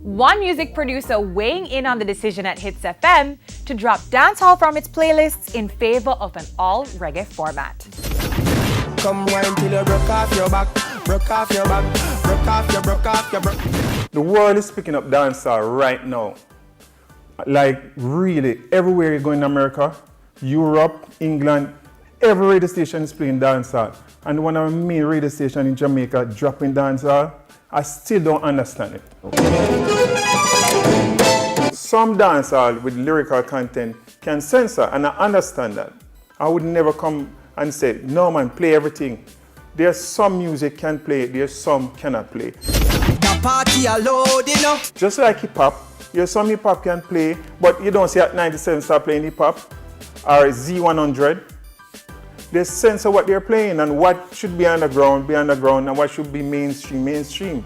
One music producer weighing in on the decision at Hits FM to drop dancehall from its playlists in favor of an all reggae format. Come wine till you broke off your back, broke off your back, broke off your, broke off your, The world is picking up dancehall right now. Like really, everywhere you go in America, Europe, England, every radio station is playing dancehall. And one of the main radio stations in Jamaica dropping dancehall, I still don't understand it. Some dancehall with lyrical content can censor, and I understand that. I would never come and say, no man, play everything. There's some music can play, there's some cannot play. The party allowed, you know. Just like hip hop, there's some hip hop can play, but you don't see at 97 start playing hip hop or Z100. They censor what they're playing and what should be underground, and what should be mainstream.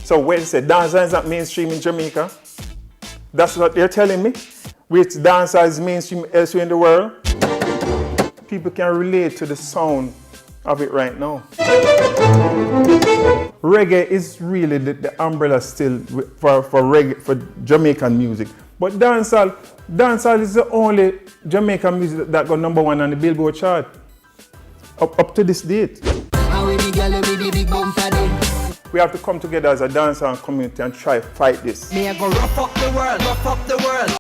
So when they say dancehall is not mainstream in Jamaica, that's what they're telling me. Which dancehall is mainstream elsewhere in the world. People can relate to the sound of it right now. Reggae is really the umbrella still for reggae, for Jamaican music. But dancehall is the only Jamaican music that got #1 on the Billboard chart up to this date. We have to come together as a dancehall community and try to fight this. Me I go rough up the world, rough up the world.